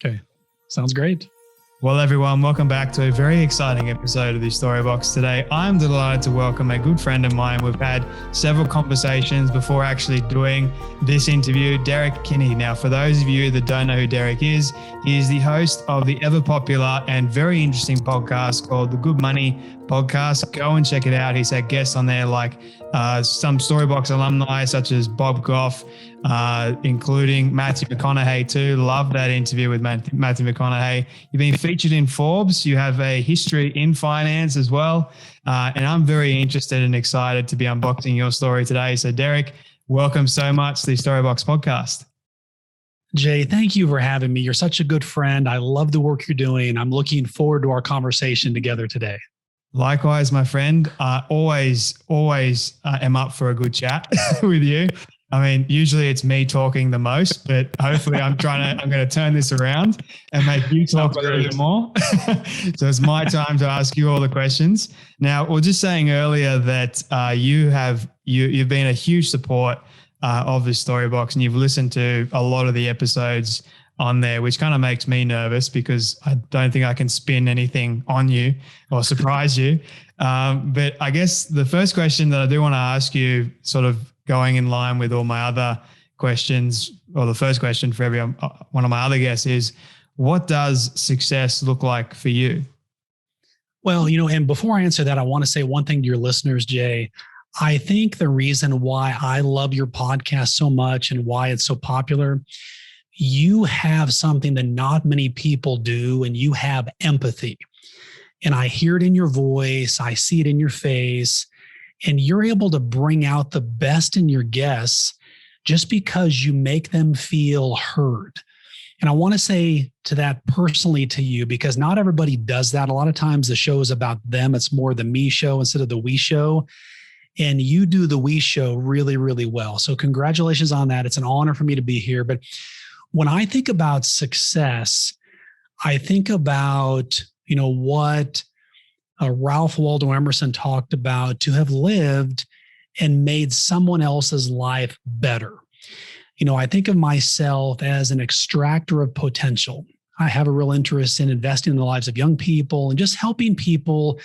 Okay. Sounds great. Well, everyone, welcome back to a very exciting episode of the Storybox today. I'm delighted to welcome a good friend of mine. We've had several conversations before actually doing this interview, Derrick Kinney. Now, for those of you that don't know who Derrick is, he is the host of the ever popular and very interesting podcast called The Good Money Podcast. Go and check it out. He's had guests on there like some Storybox alumni such as Bob Goff, including Matthew McConaughey too. Love that interview with Matthew McConaughey. You've been featured in Forbes. You have a history in finance as well. And I'm very interested and excited to be unboxing your story today. So Derrick, welcome so much to the Storybox podcast. Jay, thank you for having me. You're such a good friend. I love the work you're doing. I'm looking forward to our conversation together today. Likewise, my friend. Always am up for a good chat with you. I mean, usually it's me talking the most, but hopefully I'm going to turn this around and make you talk a little bit more. So it's my time to ask you all the questions. Now, we were just saying earlier that you've been a huge support of this Storybox, and you've listened to a lot of the episodes on there, which kind of makes me nervous because I don't think I can spin anything on you or surprise you. But I guess the first question that I do want to ask you, sort of going in line with all my other questions, or the first question for one of my other guests is, what does success look like for you? Well, and before I answer that, I want to say one thing to your listeners, Jay. I think the reason why I love your podcast so much and why it's so popular, you have something that not many people do, and you have empathy. And I hear it in your voice. I see it in your face. And you're able to bring out the best in your guests just because you make them feel heard. And I want to say to that personally to you, because not everybody does that. A lot of times the show is about them. It's more the me show instead of the we show. And you do the we show really, really well. So congratulations on that. It's an honor for me to be here. But when I think about success, I think about, what Ralph Waldo Emerson talked about, to have lived and made someone else's life better. I think of myself as an extractor of potential. I have a real interest in investing in the lives of young people and just helping people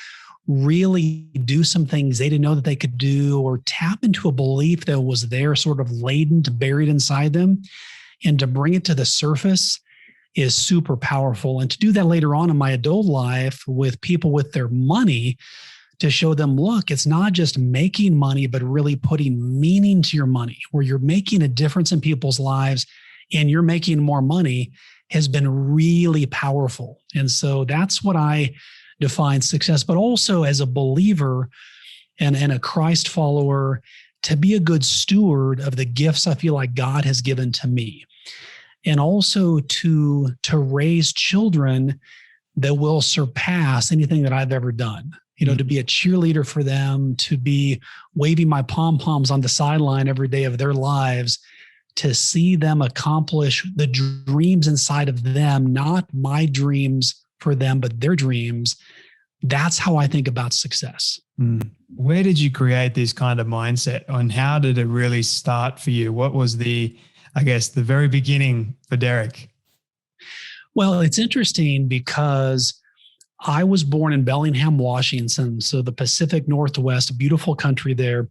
really do some things they didn't know that they could do, or tap into a belief that was there, sort of latent, buried inside them. And to bring it to the surface is super powerful. And to do that later on in my adult life with people with their money, to show them, look, it's not just making money, but really putting meaning to your money, where you're making a difference in people's lives and you're making more money, has been really powerful. And so that's what I define success, but also as a believer and a Christ follower, to be a good steward of the gifts I feel like God has given to me. And also to raise children that will surpass anything that I've ever done. To be a cheerleader for them, to be waving my pom-poms on the sideline every day of their lives, to see them accomplish the dreams inside of them, not my dreams for them, but their dreams. That's how I think about success. Where did you create this kind of mindset, and how did it really start for you? What was the very beginning for Derrick? Well, it's interesting because I was born in Bellingham, Washington, so the Pacific Northwest, beautiful country there.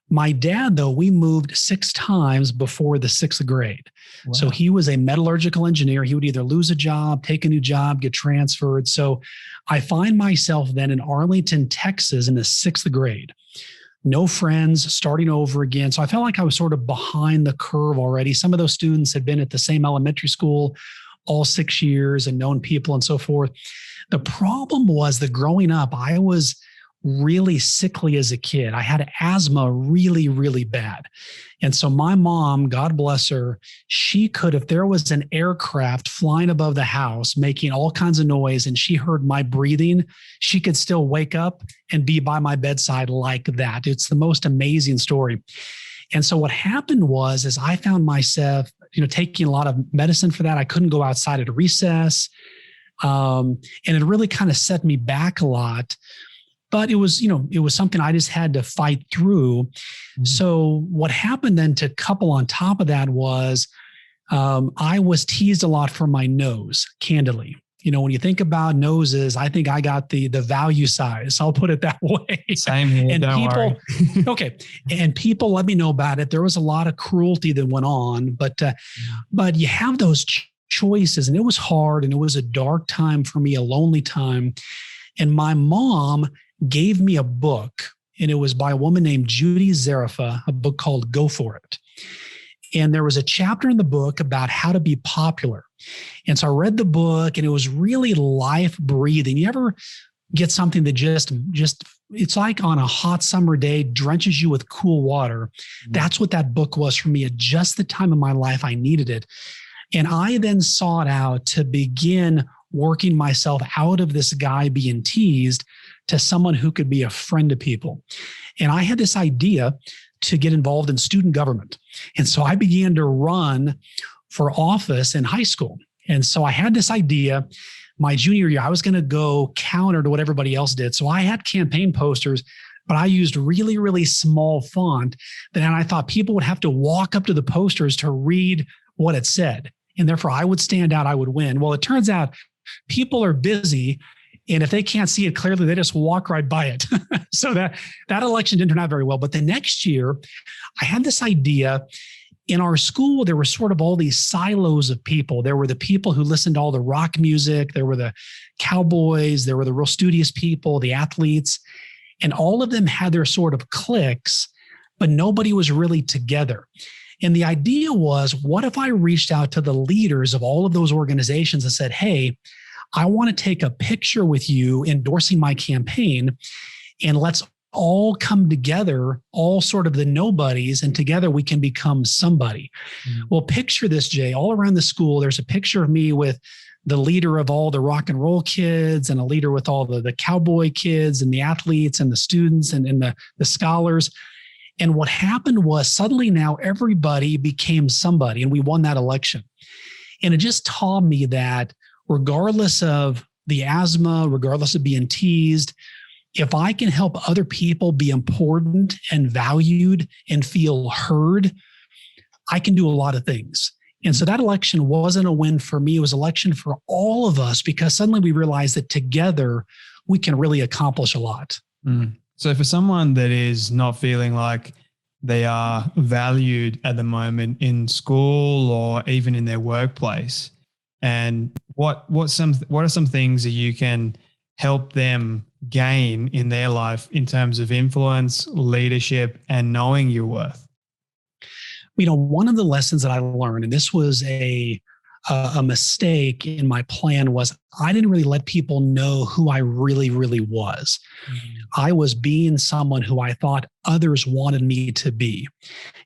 My dad, though, we moved 6 times before the 6th grade. Wow. So he was a metallurgical engineer. He would either lose a job, take a new job, get transferred. So I find myself then in Arlington, Texas in the 6th grade. No friends, starting over again. So I felt like I was sort of behind the curve already. Some of those students had been at the same elementary school all 6 years and known people and so forth. The problem was that growing up, I was really sickly as a kid. I had asthma really, really bad. And so my mom, God bless her, she could, if there was an aircraft flying above the house making all kinds of noise and she heard my breathing, she could still wake up and be by my bedside like that. It's the most amazing story. And so what happened was I found myself, taking a lot of medicine for that. I couldn't go outside at recess. And it really kind of set me back a lot. But it was something I just had to fight through. Mm-hmm. So what happened then to couple on top of that was I was teased a lot for my nose, candidly. When you think about noses, I think I got the value size. I'll put it that way. Same here. And don't people, worry. okay. And people let me know about it. There was a lot of cruelty that went on, but you have those choices, and it was hard, and it was a dark time for me, a lonely time. And my mom gave me a book, and it was by a woman named Judy Zarifa, a book called Go For It. And there was a chapter in the book about how to be popular. And so I read the book, and it was really life breathing. You ever get something that just it's like on a hot summer day, drenches you with cool water. That's what that book was for me at just the time of my life I needed it. And I then sought out to begin working myself out of this guy being teased to someone who could be a friend to people. And I had this idea to get involved in student government. And so I began to run for office in high school. And so I had this idea. My junior year, I was going to go counter to what everybody else did. So I had campaign posters, but I used really, really small font. Then I thought people would have to walk up to the posters to read what it said. And therefore I would stand out, I would win. Well, it turns out people are busy. And if they can't see it clearly, they just walk right by it. So that election didn't turn out very well. But the next year, I had this idea. In our school, there were sort of all these silos of people. There were the people who listened to all the rock music. There were the cowboys. There were the real studious people, the athletes. And all of them had their sort of cliques, but nobody was really together. And the idea was, what if I reached out to the leaders of all of those organizations and said, hey, I want to take a picture with you endorsing my campaign, and let's all come together, all sort of the nobodies, and together we can become somebody. Well, picture this, Jay. All around the school, there's a picture of me with the leader of all the rock and roll kids, and a leader with all the cowboy kids and the athletes and the students and the scholars. And what happened was suddenly now everybody became somebody, and we won that election. And it just taught me that regardless of the asthma, regardless of being teased, if I can help other people be important and valued and feel heard, I can do a lot of things. And so that election wasn't a win for me. It was an election for all of us, because suddenly we realized that together we can really accomplish a lot. So for someone that is not feeling like they are valued at the moment in school or even in their workplace, and what are some things that you can help them gain in their life in terms of influence, leadership, and knowing your worth? One of the lessons that I learned, and this was a mistake in my plan, was I didn't really let people know who I really, really was. I was being someone who I thought others wanted me to be.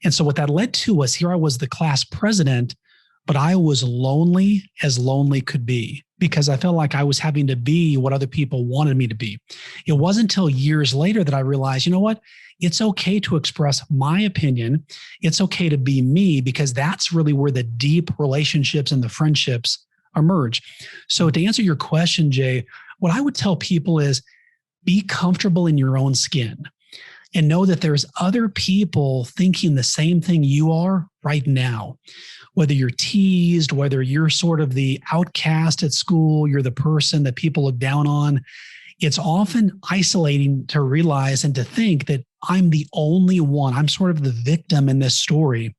And so what that led to was, here I was the class president, but I was lonely as lonely could be, because I felt like I was having to be what other people wanted me to be. It wasn't until years later that I realized, you know what? It's okay to express my opinion. It's okay to be me, because that's really where the deep relationships and the friendships emerge. So to answer your question, Jay, what I would tell people is be comfortable in your own skin and know that there's other people thinking the same thing you are right now. Whether you're teased, whether you're sort of the outcast at school, you're the person that people look down on, it's often isolating to realize and to think that I'm the only one. I'm sort of the victim in this story.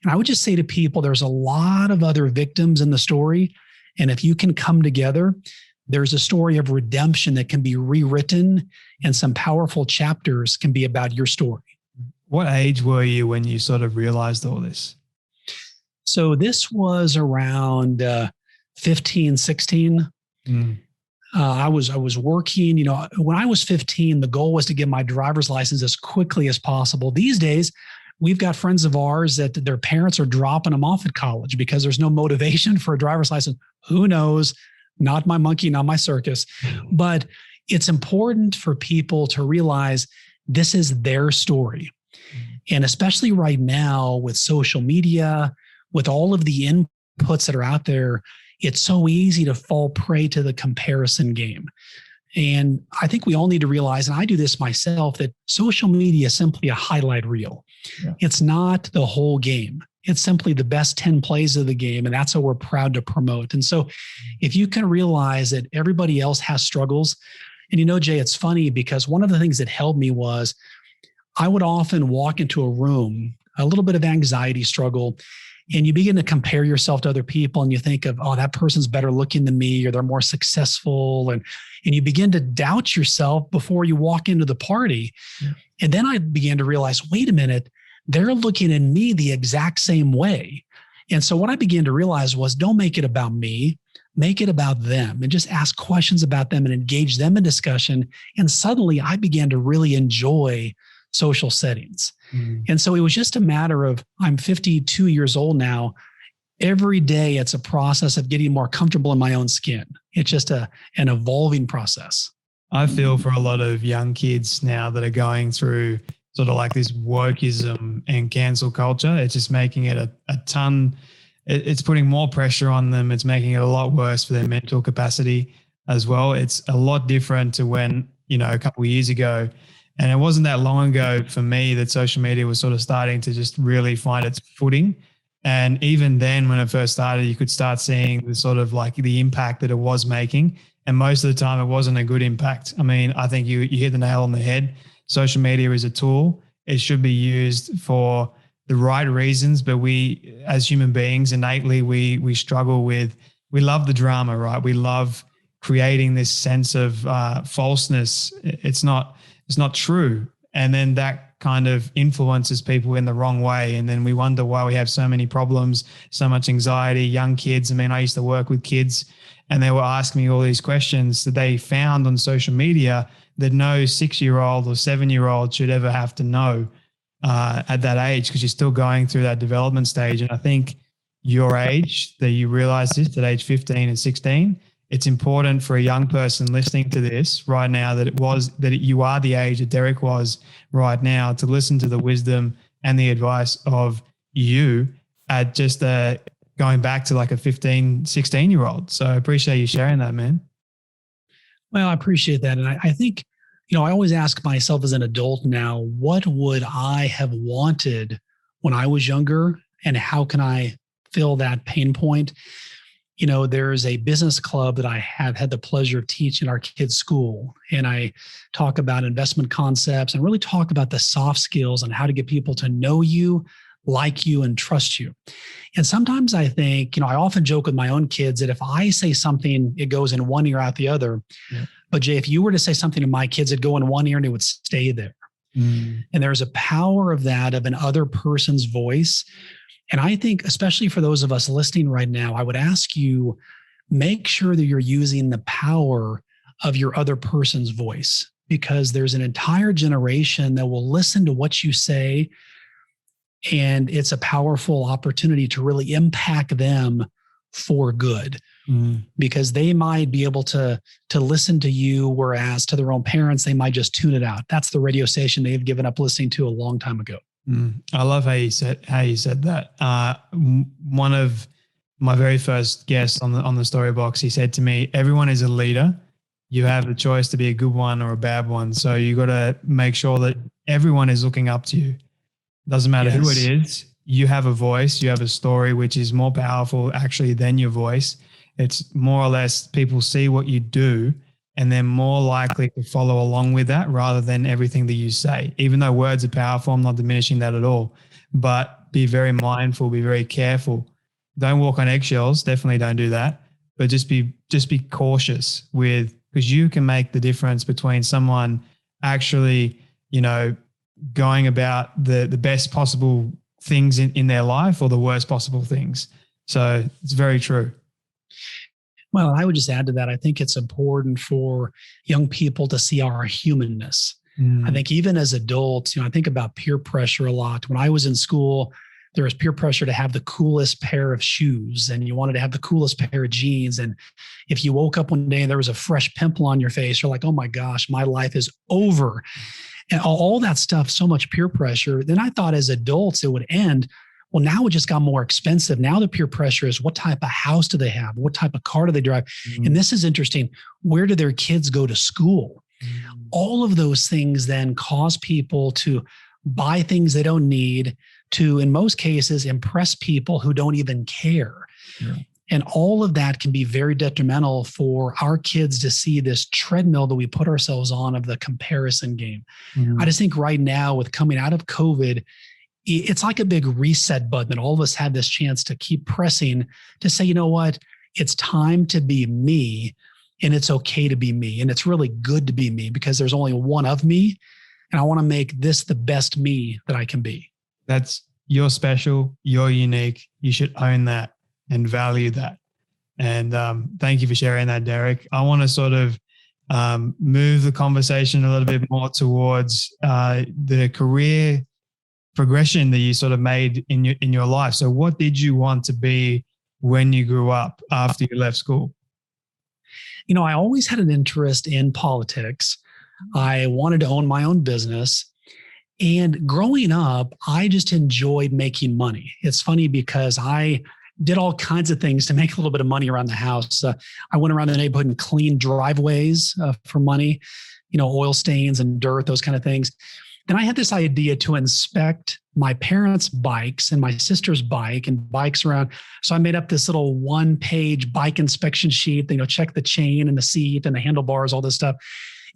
And I would just say to people, there's a lot of other victims in the story. And if you can come together, there's a story of redemption that can be rewritten, and some powerful chapters can be about your story. What age were you when you sort of realized all this? So this was around 15, 16. I was working, when I was 15, the goal was to get my driver's license as quickly as possible. These days, we've got friends of ours that their parents are dropping them off at college because there's no motivation for a driver's license. Who knows? Not my monkey, not my circus. But it's important for people to realize this is their story. And especially right now with social media, with all of the inputs that are out there, it's so easy to fall prey to the comparison game. And I think we all need to realize, and I do this myself, that social media is simply a highlight reel. Yeah. It's not the whole game. It's simply the best 10 plays of the game. And that's what we're proud to promote. And so if you can realize that everybody else has struggles, and Jay, it's funny because one of the things that helped me was I would often walk into a room, a little bit of anxiety struggle, and you begin to compare yourself to other people and you think of, oh, that person's better looking than me, or they're more successful. And you begin to doubt yourself before you walk into the party. Yeah. And then I began to realize, wait a minute, they're looking at me the exact same way. And so what I began to realize was, don't make it about me, make it about them, and just ask questions about them and engage them in discussion. And suddenly I began to really enjoy social settings. Mm. And so it was just a matter of, I'm 52 years old now. Every day it's a process of getting more comfortable in my own skin. It's just an evolving process. I feel for a lot of young kids now that are going through sort of like this workism and cancel culture. It's just making it a ton. It's putting more pressure on them. It's making it a lot worse for their mental capacity as well. It's a lot different to when, a couple of years ago. And it wasn't that long ago for me that social media was sort of starting to just really find its footing. And even then, when it first started, you could start seeing the sort of like the impact that it was making. And most of the time it wasn't a good impact. I mean, I think you hit the nail on the head. Social media is a tool. It should be used for the right reasons, but we, as human beings, innately, we struggle with, we love the drama, right? We love creating this sense of falseness. It's not true. And then that kind of influences people in the wrong way. And then we wonder why we have so many problems, so much anxiety, young kids. I mean, I used to work with kids and they were asking me all these questions that they found on social media that no 6-year-old or 7-year-old should ever have to know at that age, because you're still going through that development stage. And I think your age, that you realize this at age 15 and 16, it's important for a young person listening to this right now that you are the age that Derrick was right now, to listen to the wisdom and the advice of you at just going back to like a 15, 16-year-old. So I appreciate you sharing that, man. Well, I appreciate that. And I think, I always ask myself as an adult now, what would I have wanted when I was younger, and how can I fill that pain point? There's a business club that I have had the pleasure of teaching our kids' school. And I talk about investment concepts and really talk about the soft skills and how to get people to know you, like you, and trust you. And sometimes I think, I often joke with my own kids that if I say something, it goes in one ear out the other. Yeah. But Jay, if you were to say something to my kids, it'd go in one ear and it would stay there. Mm. And there's a power of that, of an other person's voice. And I think, especially for those of us listening right now, I would ask you, make sure that you're using the power of your other person's voice, because there's an entire generation that will listen to what you say. And it's a powerful opportunity to really impact them for good, because they might be able to listen to you, whereas to their own parents, they might just tune it out. That's the radio station they've given up listening to a long time ago. I love how you said that. One of my very first guests on the story box, he said to me, everyone is a leader. You have the choice to be a good one or a bad one. So you got to make sure that everyone is looking up to you. Doesn't matter who it is. You have a voice, you have a story, which is more powerful actually than your voice. It's more or less people see what you do and they're more likely to follow along with that rather than everything that you say. Even though words are powerful, I'm not diminishing that at all, but be very mindful, be very careful. Don't walk on eggshells. Definitely don't do that, but just be cautious because you can make the difference between someone actually, going about the best possible things in their life or the worst possible things. So it's very true. Well, I would just add to that. I think it's important for young people to see our humanness. I think even as adults, I think about peer pressure a lot. When I was in school, there was peer pressure to have the coolest pair of shoes, and you wanted to have the coolest pair of jeans. And if you woke up one day and there was a fresh pimple on your face, you're like, oh my gosh, my life is over. And all that stuff, so much peer pressure. Then I thought as adults it would end Well, now it just got more expensive. Now the peer pressure is what type of house do they have? What type of car do they drive? And this is interesting. Where do their kids go to school? All of those things then cause people to buy things they don't need, to, in most cases, impress people who don't even care. Yeah. And all of that can be very detrimental for our kids to see this treadmill that we put ourselves on of the comparison game. I just think right now, with coming out of COVID, it's like a big reset button that all of us have this chance to keep pressing to say, you know what, it's time to be me, and it's okay to be me. And it's really good to be me because there's only one of me. And I want to make this the best me that I can be. You're special. You're unique. You should own that and value that. And thank you for sharing that, Derrick. I want to sort of move the conversation a little bit more towards the career progression that you sort of made in your life. So what did you want to be when you grew up after you left school? You know, I always had an interest in politics. I wanted to own my own business. And growing up, I just enjoyed making money. It's funny because I did all kinds of things to make a little bit of money around the house. I went around the neighborhood and cleaned driveways for money, you know, oil stains and dirt, those kind of things. Then I had this idea to inspect my parents' bikes and my sister's bike and bikes around. So I made up this little 1-page bike inspection sheet, you know, check the chain and the seat and the handlebars, all this stuff.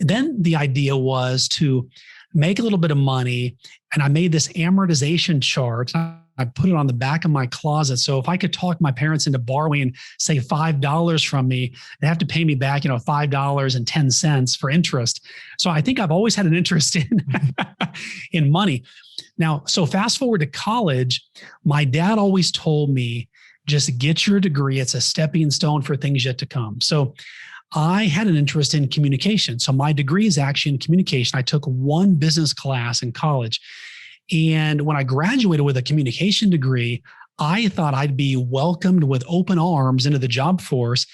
And then the idea was to make a little bit of money. And I made this amortization chart. I put it on the back of my closet. So if I could talk my parents into borrowing, say, $5 from me, they have to pay me back, you know, $5.10 for interest. So I think I've always had an interest in money. Now, so fast forward to college, my dad always told me, just get your degree. It's a stepping stone for things yet to come. So I had an interest in communication. So my degree is actually in communication. I took one business class in college. And when I graduated with a communication degree, I thought I'd be welcomed with open arms into the job force.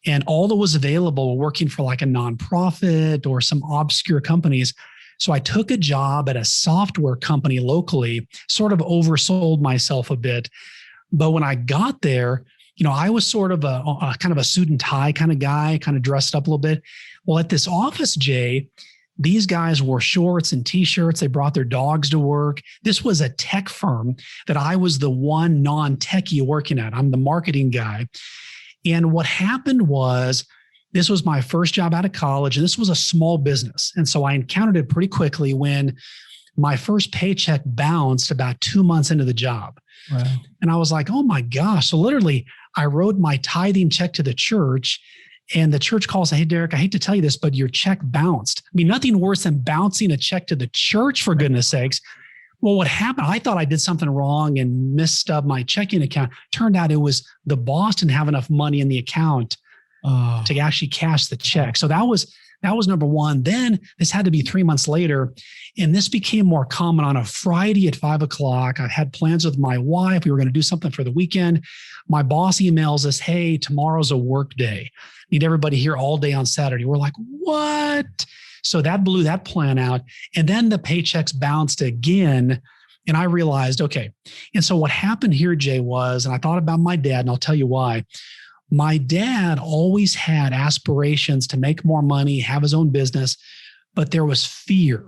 And all that was available working for like a nonprofit or some obscure companies. So I took a job at a software company locally, sort of oversold myself a bit. But when I got there, you know, I was sort of a kind of a suit and tie kind of guy, kind of dressed up a little bit. Well, at this office, Jay, these guys wore shorts and T-shirts. They brought their dogs to work. This was a tech firm that I was the one non-techie working at. I'm the marketing guy. And what happened was, this was my first job out of college, and this was a small business. And so I encountered it pretty quickly when my first paycheck bounced about 2 months into the job. Wow. And I was like, oh my gosh. So literally, I wrote my tithing check to the church, and the church calls, hey, Derrick, I hate to tell you this, but your check bounced. I mean, nothing worse than bouncing a check to the church, for goodness sakes. Well, what happened, I thought I did something wrong and misstubbed my checking account. Turned out it was the boss didn't have enough money in the account to actually cash the check. So that was number one. Then this had to be 3 months later. And this became more common on a Friday at 5:00. I had plans with my wife. We were going to do something for the weekend. My boss emails us, hey, tomorrow's a work day. Need everybody here all day on Saturday. We're like, what? So that blew that plan out. And then the paychecks bounced again. And I realized, okay. And so what happened here, Jay, was, and I thought about my dad, and I'll tell you why. My dad always had aspirations to make more money, have his own business, but there was fear.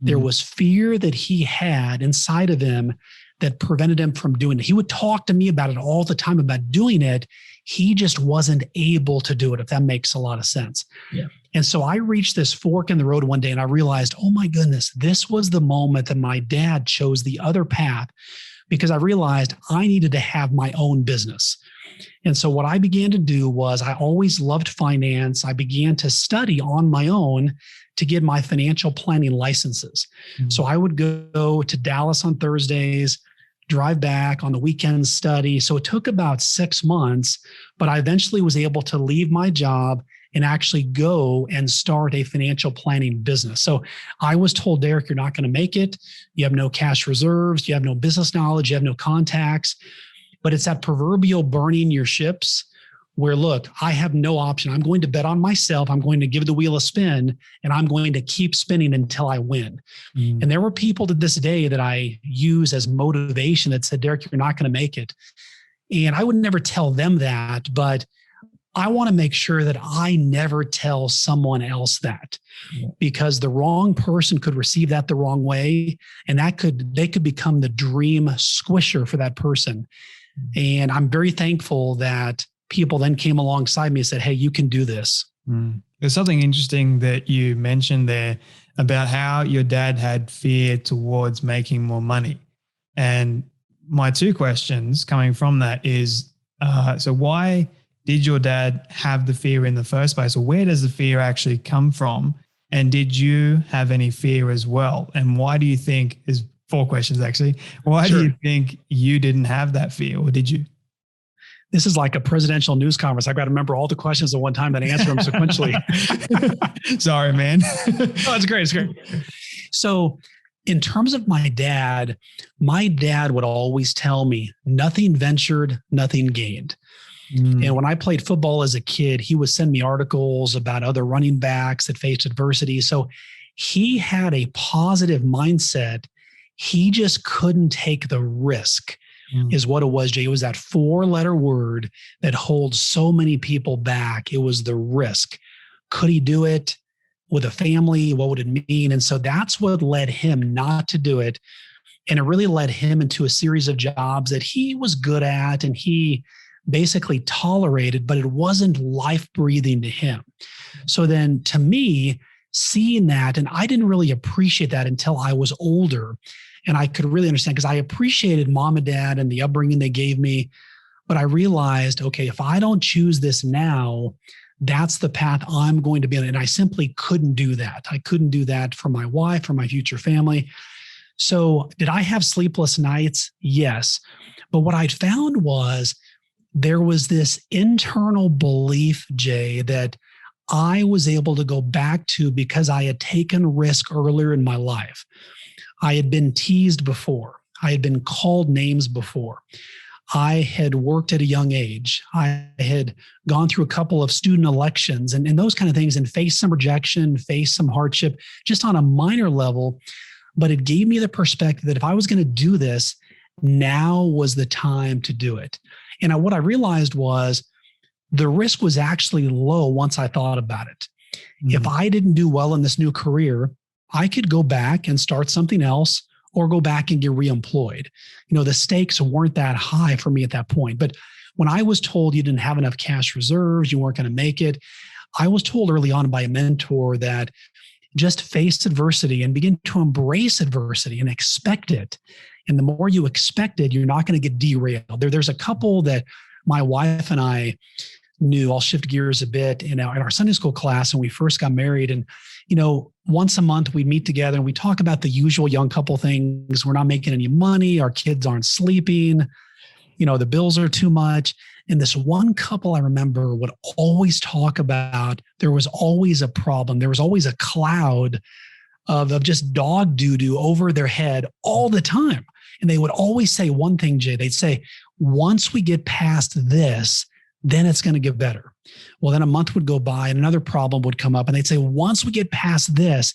There was fear that he had inside of him that prevented him from doing it. He would talk to me about it all the time, about doing it. He just wasn't able to do it, if that makes a lot of sense. Yeah. And so I reached this fork in the road one day, and I realized, oh my goodness, this was the moment that my dad chose the other path, because I realized I needed to have my own business. And so what I began to do was, I always loved finance. I began to study on my own to get my financial planning licenses. Mm-hmm. So I would go to Dallas on Thursdays, drive back on the weekends, study. So it took about 6 months, but I eventually was able to leave my job and actually go and start a financial planning business. So I was told, Derrick, you're not going to make it. You have no cash reserves. You have no business knowledge. You have no contacts. But it's that proverbial burning your ships, where, look, I have no option. I'm going to bet on myself. I'm going to give the wheel a spin, and I'm going to keep spinning until I win. And there were people to this day that I use as motivation that said, Derrick, you're not going to make it. And I would never tell them that, but I want to make sure that I never tell someone else that, because the wrong person could receive that the wrong way, and they could become the dream squisher for that person. And I'm very thankful that people then came alongside me and said, hey, you can do this. There's something interesting that you mentioned there about how your dad had fear towards making more money. And my two questions coming from that is, so why did your dad have the fear in the first place? Or where does the fear actually come from? And did you have any fear as well? And why do you think, is 4 questions actually, why do you think you didn't have that fear, or did you? This is like a presidential news conference. I've got to remember all the questions at one time and answer them sequentially. Sorry, man. Oh, it's great. It's great. So in terms of my dad would always tell me, nothing ventured, nothing gained. And when I played football as a kid, he would send me articles about other running backs that faced adversity. So he had a positive mindset. He just couldn't take the risk, is what it was, Jay. It was that 4-letter word that holds so many people back. It was the risk. Could he do it with a family? What would it mean? And so that's what led him not to do it. And it really led him into a series of jobs that he was good at and he basically tolerated, but it wasn't life-breathing to him. So then to me, seeing that, and I didn't really appreciate that until I was older, and I could really understand, because I appreciated mom and dad and the upbringing they gave me, but I realized, okay, if I don't choose this now, that's the path I'm going to be on. And I simply couldn't do that. I couldn't do that for my wife, for my future family. So did I have sleepless nights? Yes. But what I found was there was this internal belief, Jay, that I was able to go back to because I had taken risk earlier in my life. I had been teased before. I had been called names before. I had worked at a young age. I had gone through a couple of student elections and those kind of things, and faced some rejection, faced some hardship just on a minor level. But it gave me the perspective that if I was going to do this, now was the time to do it. And what I realized was the risk was actually low once I thought about it. If I didn't do well in this new career, I could go back and start something else or go back and get reemployed. You know, the stakes weren't that high for me at that point. But when I was told you didn't have enough cash reserves, you weren't going to make it, I was told early on by a mentor that just face adversity and begin to embrace adversity and expect it. And the more you expect it, you're not going to get derailed. There's a couple that my wife and I knew. I'll shift gears a bit. In our Sunday school class, when we first got married, and once a month we'd meet together and we talk about the usual young couple things. We're not making any money. Our kids aren't sleeping. The bills are too much. And this one couple I remember would always talk about there was always a problem. There was always a cloud of just dog doo-doo over their head all the time. And they would always say one thing, Jay. They'd say, once we get past this, then it's going to get better. Well, then a month would go by and another problem would come up. And they'd say, once we get past this.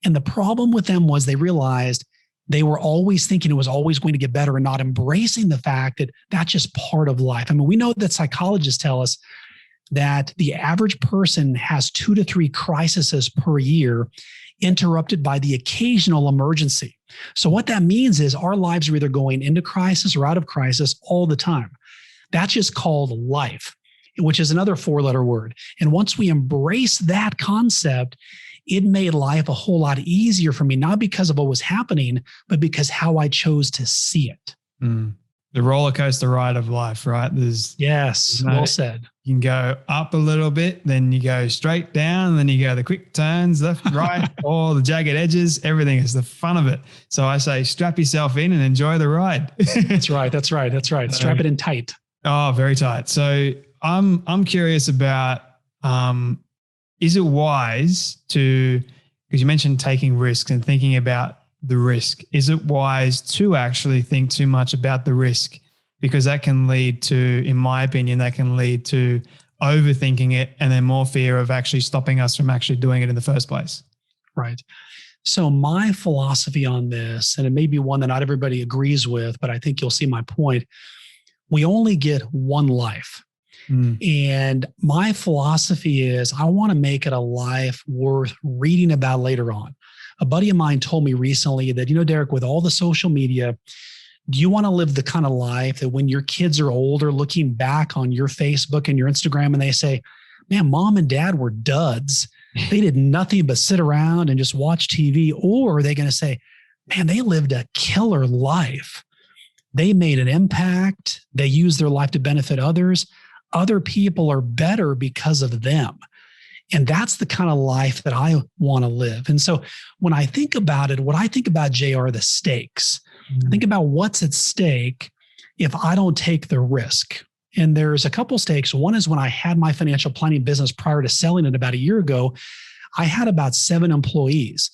And the problem with them was they realized they were always thinking it was always going to get better and not embracing the fact that that's just part of life. I mean, we know that psychologists tell us that the average person has 2 to 3 crises per year, interrupted by the occasional emergency. So what that means is our lives are either going into crisis or out of crisis all the time. That's just called life, which is another 4-letter word. And once we embrace that concept, it made life a whole lot easier for me, not because of what was happening, but because how I chose to see it. The roller coaster ride of life, right? Well said. You can go up a little bit, then you go straight down, and then you go the quick turns, left, right, all the jagged edges, everything is the fun of it. So I say, strap yourself in and enjoy the ride. That's right. Strap it in tight. Oh, very tight. So I'm curious about, is it wise to, because you mentioned taking risks and thinking about the risk, is it wise to actually think too much about the risk because that can lead to, in my opinion, that can lead to overthinking it and then more fear of actually stopping us from actually doing it in the first place. Right. So my philosophy on this, and it may be one that not everybody agrees with, but I think you'll see my point. We only get one life. And my philosophy is I want to make it a life worth reading about later on. A buddy of mine told me recently that, Derrick, with all the social media, do you want to live the kind of life that when your kids are older, looking back on your Facebook and your Instagram, and they say, man, mom and dad were duds. They did nothing but sit around and just watch TV. Or are they going to say, man, they lived a killer life. They made an impact. They used their life to benefit others. Other people are better because of them. And that's the kind of life that I want to live. And so when I think about it, what I think about, Jay, are the stakes. Think about what's at stake if I don't take the risk. And there's a couple stakes. One is when I had my financial planning business prior to selling it about a year ago, I had about 7 employees.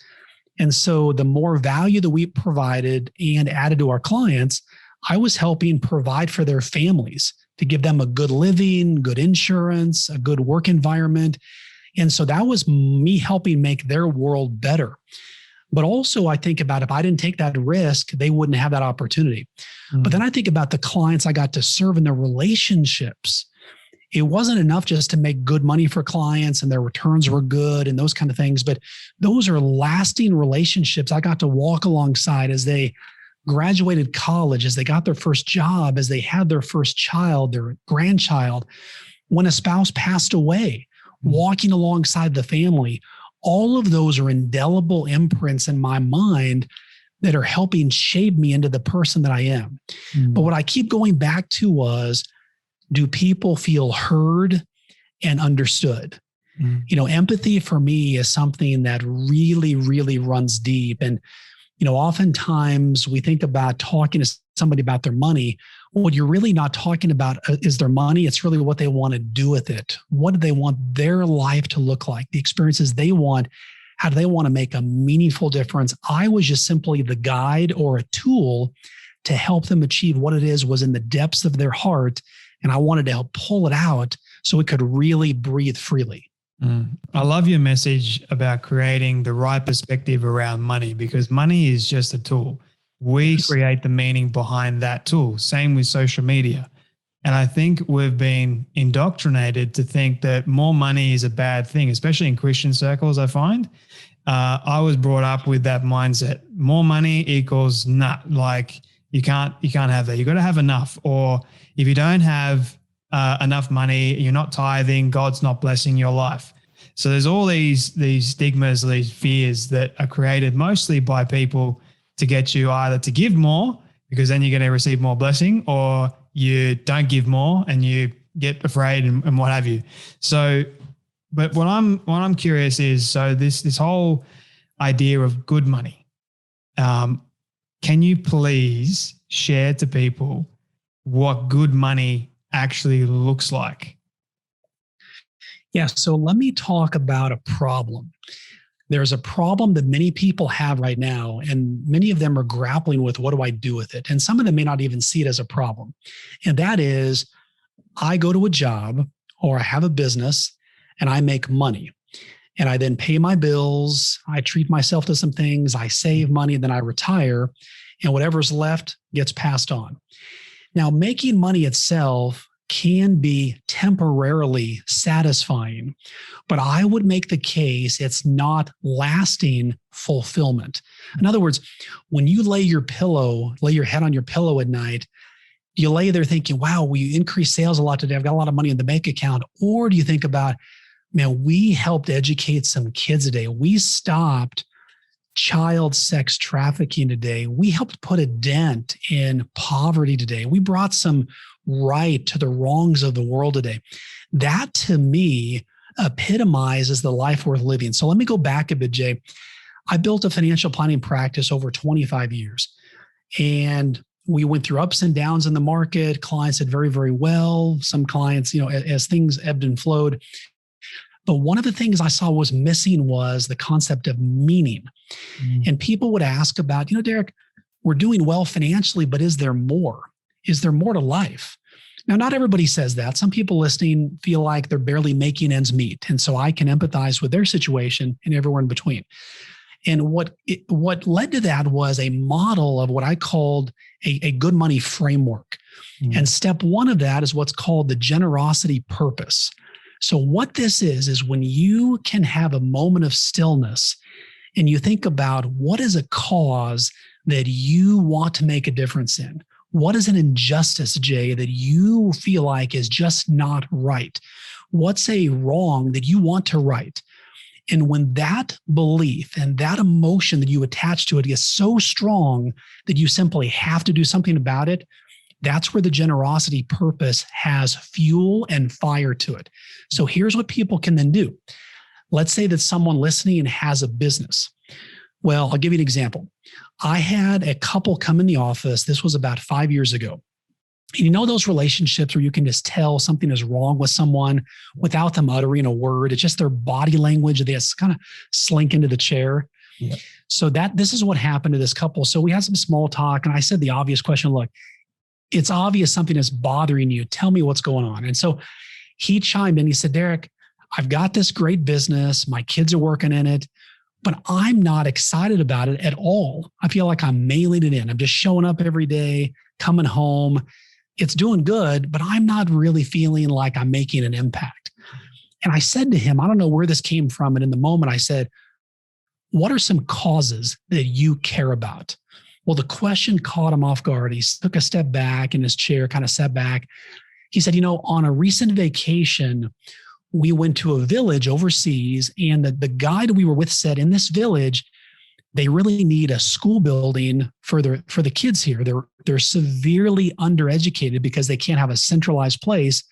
And so the more value that we provided and added to our clients, I was helping provide for their families to give them a good living, good insurance, a good work environment. And so that was me helping make their world better. But also I think about if I didn't take that risk, they wouldn't have that opportunity. But then I think about the clients I got to serve in the relationships. It wasn't enough just to make good money for clients and their returns were good and those kind of things. But those are lasting relationships. I got to walk alongside as they graduated college, as they got their first job, as they had their first child, their grandchild, when a spouse passed away, walking alongside the family. All of those are indelible imprints in my mind that are helping shape me into the person that I am. But what I keep going back to was, do people feel heard and understood? Empathy for me is something that really, really runs deep. And, oftentimes we think about talking to somebody about their money. What you're really not talking about is their money. It's really what they want to do with it. What do they want their life to look like? The experiences they want. How do they want to make a meaningful difference? I was just simply the guide or a tool to help them achieve what it is was in the depths of their heart. And I wanted to help pull it out so it could really breathe freely. I love your message about creating the right perspective around money, because money is just a tool. We create the meaning behind that tool. Same with social media. And I think we've been indoctrinated to think that more money is a bad thing, especially in Christian circles, I find. I was brought up with that mindset. More money equals like you can't have that. You got to have enough. Or if you don't have enough money, you're not tithing, God's not blessing your life. So there's all these stigmas, these fears that are created mostly by people to get you either to give more, because then you're going to receive more blessing, or you don't give more and you get afraid and what have you. So, but what I'm curious is, so this whole idea of good money, can you please share to people what good money actually looks like? Yeah. So let me talk about a problem. There's a problem that many people have right now, and many of them are grappling with, what do I do with it? And some of them may not even see it as a problem. And that is, I go to a job or I have a business and I make money. And I then pay my bills. I treat myself to some things. I save money, then I retire. And whatever's left gets passed on. Now, making money itself can be temporarily satisfying, but I would make the case it's not lasting fulfillment. In other words, when you lay your head on your pillow at night, do you lay there thinking, wow, we increased sales a lot today, I've got a lot of money in the bank account? Or do you think about, man, we helped educate some kids today. We stopped child sex trafficking today. We helped put a dent in poverty today. We brought some right to the wrongs of the world today. That to me epitomizes the life worth living. So let me go back a bit, Jay. I built a financial planning practice over 25 years. And we went through ups and downs in the market. Clients did very, very well. Some clients, as things ebbed and flowed. But one of the things I saw was missing was the concept of meaning. And people would ask about, Derrick, we're doing well financially, but is there more? is there more to life? Now, not everybody says that. Some people listening feel like they're barely making ends meet. And so I can empathize with their situation and everywhere in between. And what led to that was a model of what I called a good money framework. Mm-hmm. And step one of that is what's called the generosity purpose. So what this is when you can have a moment of stillness and you think about what is a cause that you want to make a difference in. What is an injustice, Jay, that you feel like is just not right? What's a wrong that you want to right? And when that belief and that emotion that you attach to it is so strong that you simply have to do something about it, that's where the generosity purpose has fuel and fire to it. So here's what people can then do. Let's say that someone listening has a business. Well, I'll give you an example. I had a couple come in the office. This was about 5 years ago. And you know those relationships where you can just tell something is wrong with someone without them uttering a word. It's just their body language. They just kind of slink into the chair. Yeah. So this is what happened to this couple. So we had some small talk and I said the obvious question, look, it's obvious something is bothering you. Tell me what's going on. And so he chimed in. He said, Derrick, I've got this great business. My kids are working in it, but I'm not excited about it at all. I feel like I'm mailing it in. I'm just showing up every day, coming home. It's doing good, but I'm not really feeling like I'm making an impact. And I said to him, I don't know where this came from. And in the moment I said, what are some causes that you care about? Well, the question caught him off guard. He took a step back in his chair, kind of sat back. He said, on a recent vacation, we went to a village overseas, and the guide we were with said, in this village, they really need a school building for the kids here. They're severely undereducated because they can't have a centralized place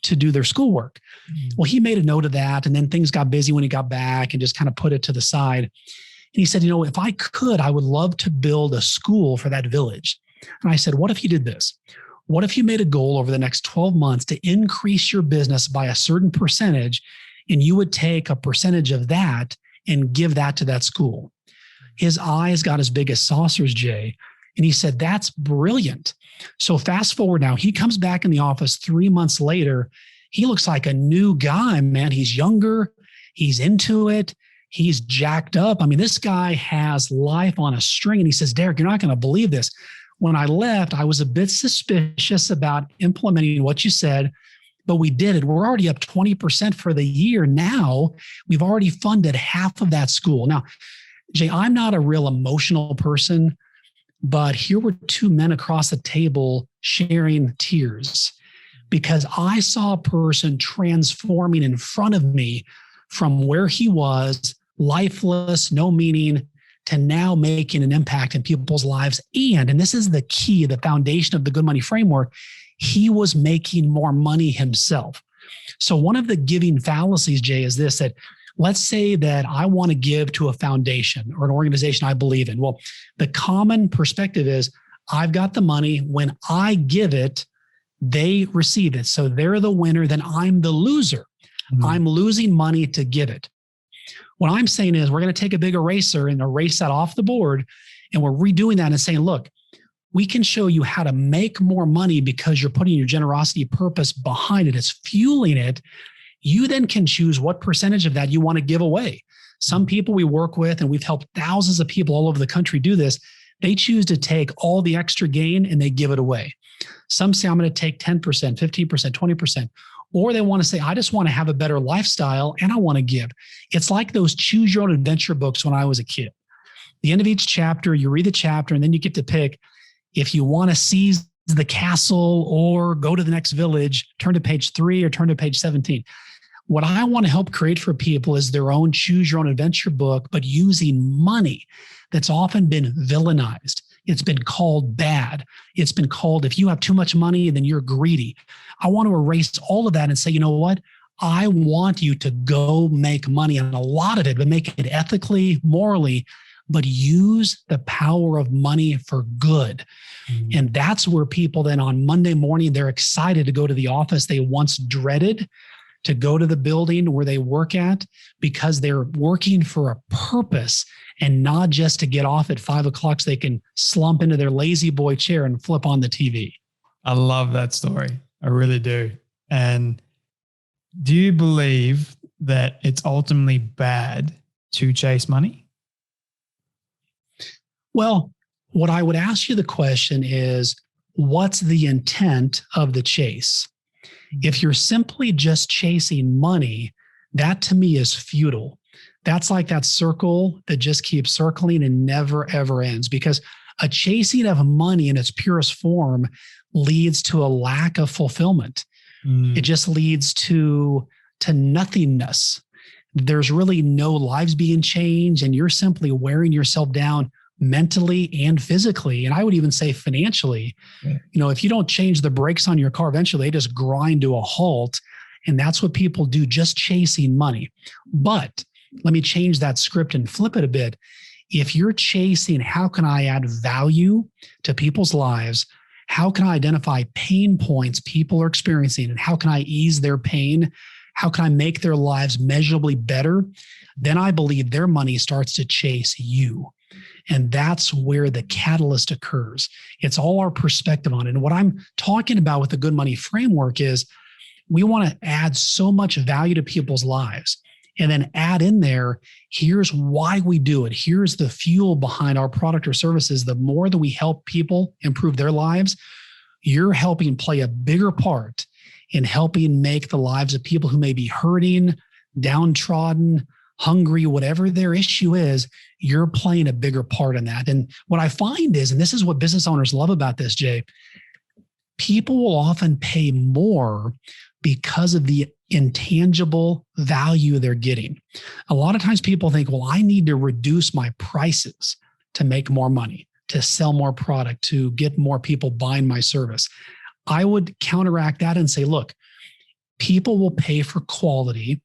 to do their schoolwork. Mm-hmm. Well, he made a note of that, and then things got busy when he got back and just kind of put it to the side. And he said, if I could, I would love to build a school for that village. And I said, what if you did this? What if you made a goal over the next 12 months to increase your business by a certain percentage, and you would take a percentage of that and give that to that school? His eyes got as big as saucers, Jay. And he said, that's brilliant. So fast forward now, he comes back in the office 3 months later. He looks like a new guy, man. He's younger. He's into it. He's jacked up. I mean, this guy has life on a string. And he says, Derrick, you're not going to believe this. When I left, I was a bit suspicious about implementing what you said, but we did it. We're already up 20% for the year. Now we've already funded half of that school. Now, Jay, I'm not a real emotional person, but here were two men across the table sharing tears because I saw a person transforming in front of me from where he was, lifeless, no meaning, to now making an impact in people's lives. And this is the key, the foundation of the good money framework, he was making more money himself. So one of the giving fallacies, Jay, is this, that let's say that I want to give to a foundation or an organization I believe in. Well, the common perspective is I've got the money. When I give it, they receive it. So they're the winner, then I'm the loser. Mm-hmm. I'm losing money to give it. What I'm saying is we're going to take a big eraser and erase that off the board. And we're redoing that and saying, look, we can show you how to make more money because you're putting your generosity purpose behind it. It's fueling it. You then can choose what percentage of that you want to give away. Some people we work with, and we've helped thousands of people all over the country do this, they choose to take all the extra gain and they give it away. Some say, I'm going to take 10%, 15%, 20%. Or they want to say, I just want to have a better lifestyle and I want to give. It's like those choose your own adventure books when I was a kid. The end of each chapter, you read the chapter and then you get to pick if you want to seize the castle or go to the next village, turn to page 3 or turn to page 17. What I want to help create for people is their own choose your own adventure book, but using money that's often been villainized. It's been called bad. It's been called, if you have too much money, then you're greedy. I want to erase all of that and say, you know what? I want you to go make money, and a lot of it, but make it ethically, morally, but use the power of money for good. Mm-hmm. And that's where people then on Monday morning, they're excited to go to the office they once dreaded, to go to the building where they work at, because they're working for a purpose and not just to get off at 5 o'clock so they can slump into their lazy boy chair and flip on the TV. I love that story. I really do. And do you believe that it's ultimately bad to chase money? Well, what I would ask you the question is, what's the intent of the chase? If you're simply just chasing money, that to me is futile. That's like that circle that just keeps circling and never, ever ends, because a chasing of money in its purest form leads to a lack of fulfillment. It just leads to nothingness. There's really no lives being changed, and you're simply wearing yourself down mentally and physically. And I would even say financially. Yeah. If you don't change the brakes on your car, eventually they just grind to a halt. And that's what people do, just chasing money. But let me change that script and flip it a bit. If you're chasing, how can I add value to people's lives? How can I identify pain points people are experiencing, and how can I ease their pain? How can I make their lives measurably better? Then I believe their money starts to chase you. And that's where the catalyst occurs. It's all our perspective on it. And what I'm talking about with the good money framework is we want to add so much value to people's lives, and then add in there, here's why we do it. Here's the fuel behind our product or services. The more that we help people improve their lives, you're helping play a bigger part in helping make the lives of people who may be hurting, downtrodden, hungry, whatever their issue is, you're playing a bigger part in that. And what I find is, and this is what business owners love about this, Jay, people will often pay more because of the intangible value they're getting. A lot of times people think, well, I need to reduce my prices to make more money, to sell more product, to get more people buying my service. I would counteract that and say, look, people will pay for quality.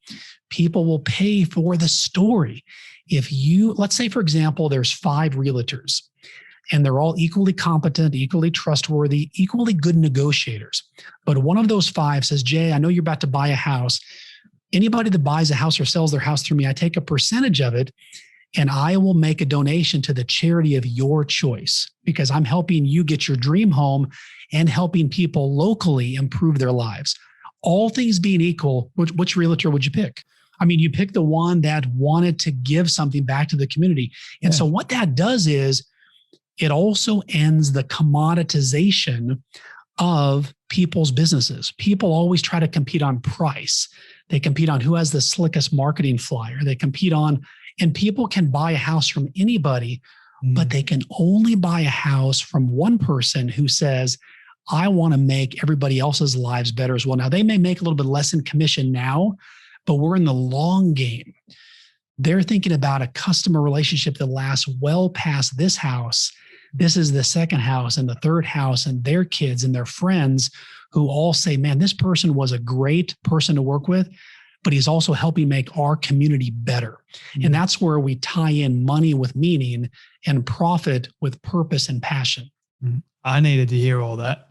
People will pay for the story. Let's say, for example, there's 5 realtors and they're all equally competent, equally trustworthy, equally good negotiators. But one of those 5 says, Jay, I know you're about to buy a house. Anybody that buys a house or sells their house through me, I take a percentage of it and I will make a donation to the charity of your choice, because I'm helping you get your dream home and helping people locally improve their lives. All things being equal, which realtor would you pick? I mean, you pick the one that wanted to give something back to the community. And so what that does is it also ends the commoditization of people's businesses. People always try to compete on price. They compete on who has the slickest marketing flyer. They compete on, and people can buy a house from anybody, but they can only buy a house from one person who says, I want to make everybody else's lives better as well. Now, they may make a little bit less in commission now, but we're in the long game. They're thinking about a customer relationship that lasts well past this house. This is the second house and the third house, and their kids and their friends who all say, man, this person was a great person to work with, but he's also helping make our community better. And that's where we tie in money with meaning and profit with purpose and passion. I needed to hear all that.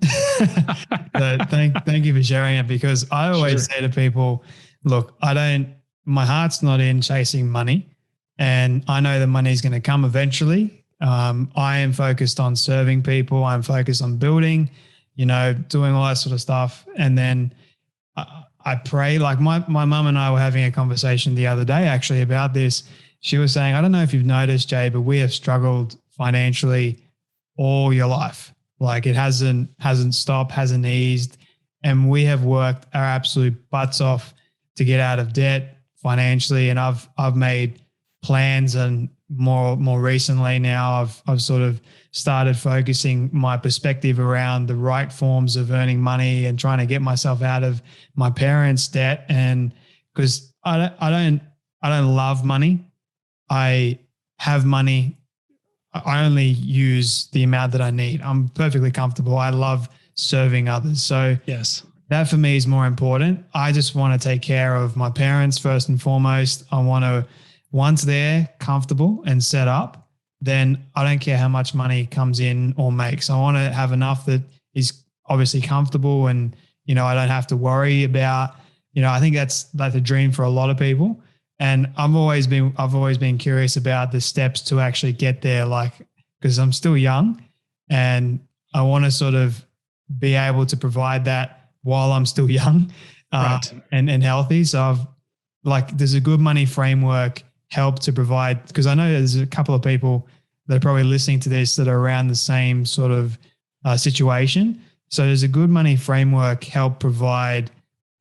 So thank you for sharing it, because I always say to people, look, my heart's not in chasing money, and I know the money's going to come eventually. I am focused on serving people. I'm focused on building, doing all that sort of stuff. And then I pray. Like my mum and I were having a conversation the other day actually about this. She was saying, I don't know if you've noticed, Jay, but we have struggled financially all your life. Like it hasn't stopped, hasn't eased. And we have worked our absolute butts off to get out of debt financially. And I've made plans, and more recently now I've sort of started focusing my perspective around the right forms of earning money and trying to get myself out of my parents' debt. And because I don't love money. I have money. I only use the amount that I need. I'm perfectly comfortable. I love serving others. So yes, that for me is more important. I just want to take care of my parents first and foremost. I want to, once they're comfortable and set up, then I don't care how much money comes in or makes. I want to have enough that is obviously comfortable, and, I don't have to worry about, I think that's like the dream for a lot of people. And I've always been curious about the steps to actually get there, like, because I'm still young and I want to sort of be able to provide that while I'm still young and healthy. So there's a good money framework help to provide, because I know there's a couple of people that are probably listening to this that are around the same sort of situation. So there's a good money framework help provide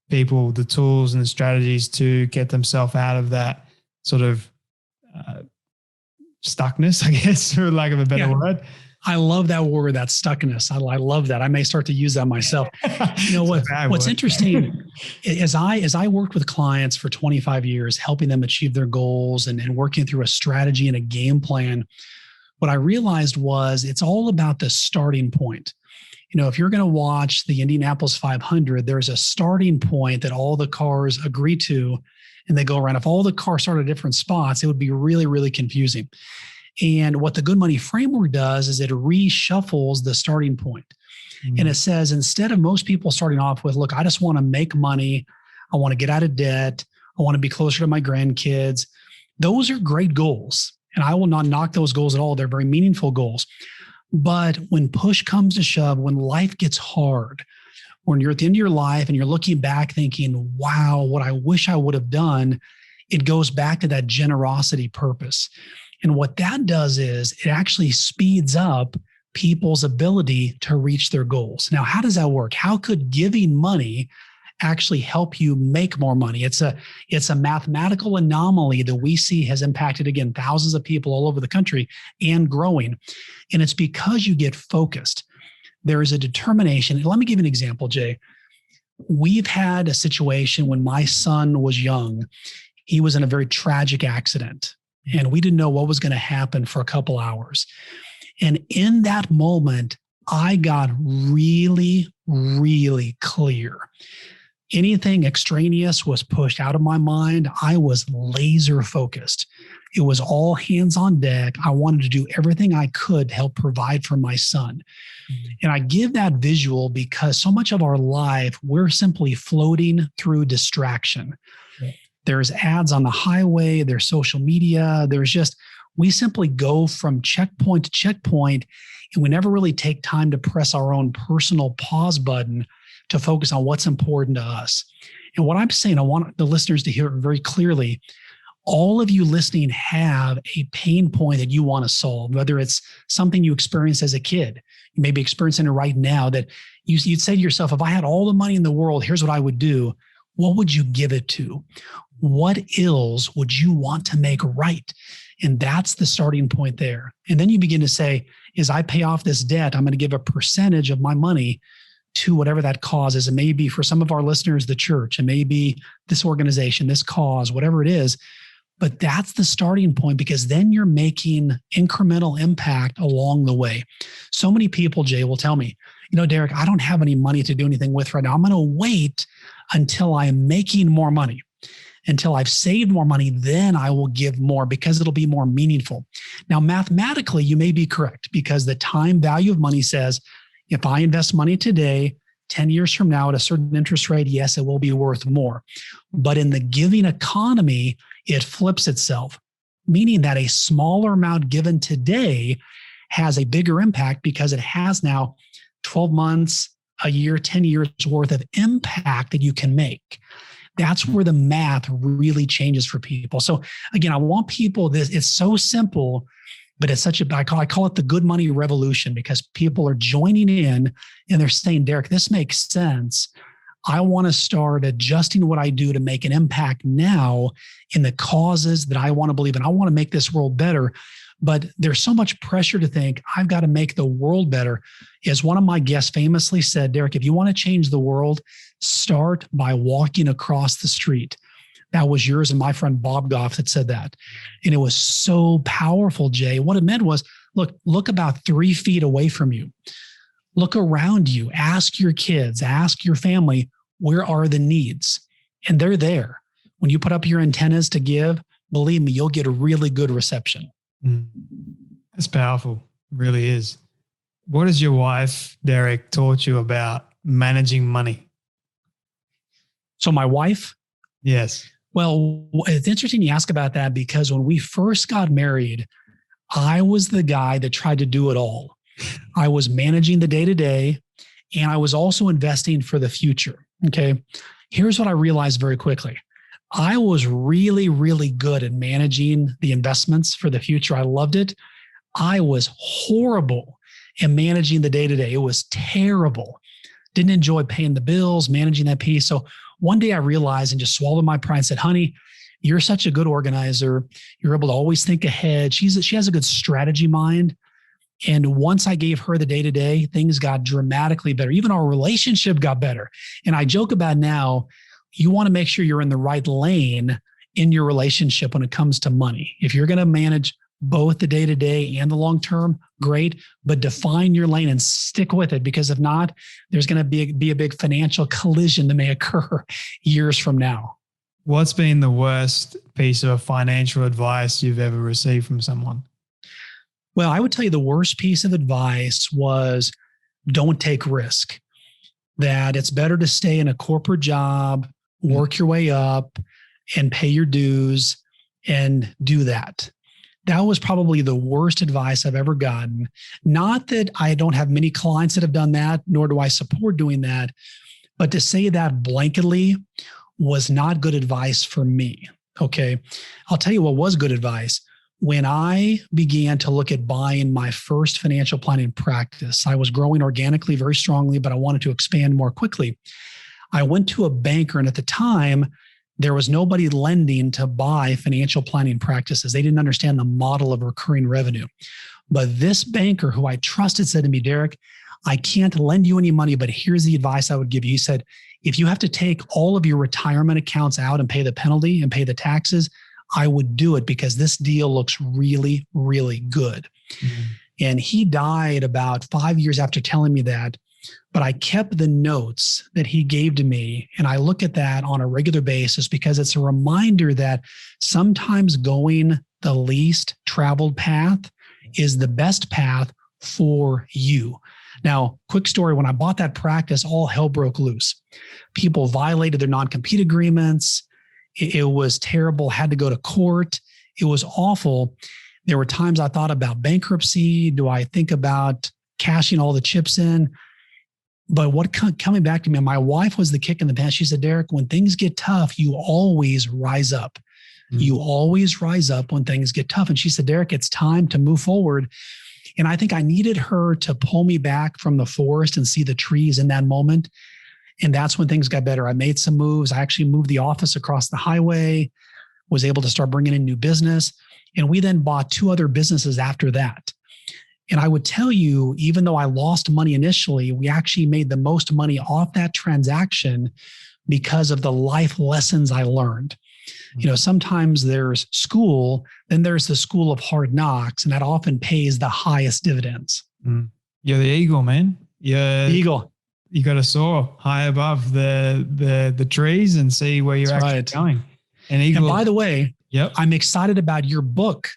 people the tools and the strategies to get themselves out of that sort of stuckness, I guess, for lack of a better word. I love that word, that stuckness. I love that. I may start to use that myself. You know what's interesting is I worked with clients for 25 years, helping them achieve their goals and working through a strategy and a game plan. What I realized was it's all about the starting point. You know, if you're going to watch the Indianapolis 500, there's a starting point that all the cars agree to, and they go around. If all the cars start at different spots, it would be really, really confusing. And what the good money framework does is it reshuffles the starting point. Mm-hmm. And it says, instead of most people starting off with, look, I just want to make money. I want to get out of debt. I want to be closer to my grandkids. Those are great goals. And I will not knock those goals at all. They're very meaningful goals. But when push comes to shove, when life gets hard, when you're at the end of your life and you're looking back thinking, wow, what I wish I would have done, it goes back to that generosity purpose. And what that does is it actually speeds up people's ability to reach their goals. Now, how does that work? How could giving money actually help you make more money? It's a mathematical anomaly that we see has impacted, again, thousands of people all over the country and growing. And it's because you get focused. There is a determination. Let me give you an example, Jay. We've had a situation when my son was young. He was in a very tragic accident, and we didn't know what was going to happen for a couple hours. And in that moment, I got really, really clear. Anything extraneous was pushed out of my mind. I was laser focused. It was all hands on deck. I wanted to do everything I could to help provide for my son. Mm-hmm. And I give that visual because so much of our life, we're simply floating through distraction. Yeah. There's ads on the highway, there's social media, we simply go from checkpoint to checkpoint, and we never really take time to press our own personal pause button to focus on what's important to us. And what I'm saying, I want the listeners to hear it very clearly. All of you listening have a pain point that you want to solve, whether it's something you experienced as a kid, you may be experiencing it right now, that you'd say to yourself, if I had all the money in the world, here's what I would do. What would you give it to? What ills would you want to make right? And that's the starting point there. And then you begin to say, as I pay off this debt, I'm going to give a percentage of my money to whatever that cause is. It may be, for some of our listeners, the church. It may be this organization, this cause, whatever it is. But that's the starting point, because then you're making incremental impact along the way. So many people, Jay, will tell me, Derrick, I don't have any money to do anything with right now. I'm going to wait until I'm making more money, until I've saved more money, then I will give more because it'll be more meaningful. Now, mathematically, you may be correct, because the time value of money says, if I invest money today, 10 years from now at a certain interest rate, yes, it will be worth more. But in the giving economy, it flips itself, meaning that a smaller amount given today has a bigger impact because it has now 12 months, a year, 10 years worth of impact that you can make. That's where the math really changes for people. So again, I want people, it's so simple, but it's I call it the good money revolution, because people are joining in and they're saying, Derrick, this makes sense. I want to start adjusting what I do to make an impact now in the causes that I want to believe in. I want to make this world better. But there's so much pressure to think I've got to make the world better. As one of my guests famously said, Derrick, if you want to change the world, start by walking across the street. That was yours and my friend Bob Goff that said that. And it was so powerful, Jay. What it meant was, look about 3 feet away from you. Look around you. Ask your kids, ask your family, where are the needs? And they're there. When you put up your antennas to give, believe me, you'll get a really good reception. That's powerful. It really is. What has your wife, Derrick, taught you about managing money? So my wife? Yes. Well, it's interesting you ask about that, because when we first got married, I was the guy that tried to do it all. I was managing the day-to-day, And I was also investing for the future. Okay. Here's what I realized very quickly. I was really, really good at managing the investments for the future. I loved it. I was horrible at managing the day-to-day. It was terrible. Didn't enjoy paying the bills, managing that piece. So one day I realized and just swallowed my pride and said, honey, you're such a good organizer. You're able to always think ahead. She has a good strategy mind. And once I gave her the day-to-day, things got dramatically better. Even our relationship got better. And I joke about now, you want to make sure you're in the right lane in your relationship when it comes to money. If you're going to manage both the day-to-day and the long-term, great, but define your lane and stick with it, because if not, there's going to be a big financial collision that may occur years from now. What's been the worst piece of financial advice you've ever received from someone? Well, I would tell you the worst piece of advice was don't take risk. That it's better to stay in a corporate job, work your way up, and pay your dues and do that. That was probably the worst advice I've ever gotten. Not that I don't have many clients that have done that, nor do I support doing that, but to say that blanketly was not good advice for me. Okay. I'll tell you what was good advice. When I began to look at buying my first financial planning practice, I was growing organically very strongly, but I wanted to expand more quickly. I went to a banker, and at the time, there was nobody lending to buy financial planning practices. They didn't understand the model of recurring revenue. But this banker who I trusted said to me, Derrick, I can't lend you any money, but here's the advice I would give you. He said, if you have to take all of your retirement accounts out and pay the penalty and pay the taxes, I would do it because this deal looks really, really good. Mm-hmm. And he died about 5 years after telling me that, but I kept the notes that he gave to me. And I look at that on a regular basis because it's a reminder that sometimes going the least traveled path is the best path for you. Now, quick story, when I bought that practice, all hell broke loose. People violated their non-compete agreements. It was terrible, had to go to court. It was awful. There were times I thought about bankruptcy. Do I think about cashing all the chips in? But what coming back to me, my wife was the kick in the pants. She said, Derrick, when things get tough, you always rise up. Mm-hmm. You always rise up when things get tough. And she said, Derrick, it's time to move forward. And I think I needed her to pull me back from the forest and see the trees in that moment. And that's when things got better. I made some moves. I actually moved the office across the highway, was able to start bringing in new business. And we then bought 2 other businesses after that. And I would tell you, even though I lost money initially, we actually made the most money off that transaction because of the life lessons I learned. Mm-hmm. You know, sometimes there's school, then there's the school of hard knocks, and that often pays the highest dividends. Mm. You're the eagle, man. You're the eagle. You got to soar high above the trees and see where you're actually going. And by the way, yep, I'm excited about your book.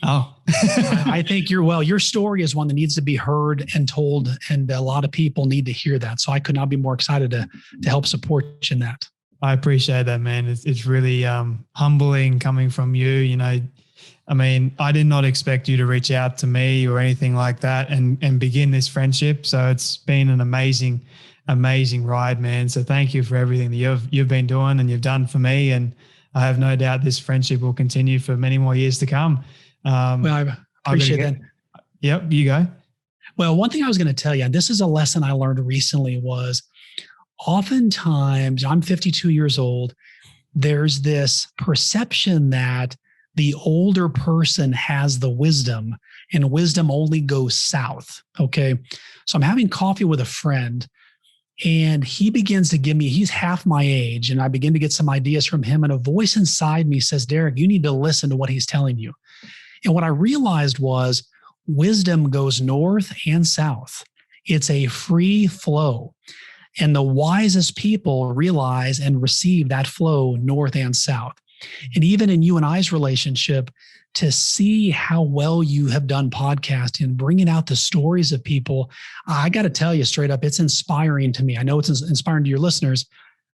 Oh, I think your story is one that needs to be heard and told, and a lot of people need to hear that. So I could not be more excited to help support you in that. I appreciate that, man. It's really humbling coming from you. You know, I mean, I did not expect you to reach out to me or anything like that and begin this friendship. So it's been an amazing ride, man. So thank you for everything that you've been doing and you've done for me. And I have no doubt this friendship will continue for many more years to come. Well, I appreciate that. Yep, you go. Well, one thing I was going to tell you, and this is a lesson I learned recently, was oftentimes, I'm 52 years old, there's this perception that the older person has the wisdom, and wisdom only goes south. Okay. So I'm having coffee with a friend, and he begins to give me, he's half my age, and I begin to get some ideas from him, and a voice inside me says, Derrick, you need to listen to what he's telling you. And what I realized was wisdom goes north and south. It's a free flow. And the wisest people realize and receive that flow north and south. And even in you and I's relationship, to see how well you have done podcasting, bringing out the stories of people, I got to tell you straight up, it's inspiring to me. I know it's inspiring to your listeners,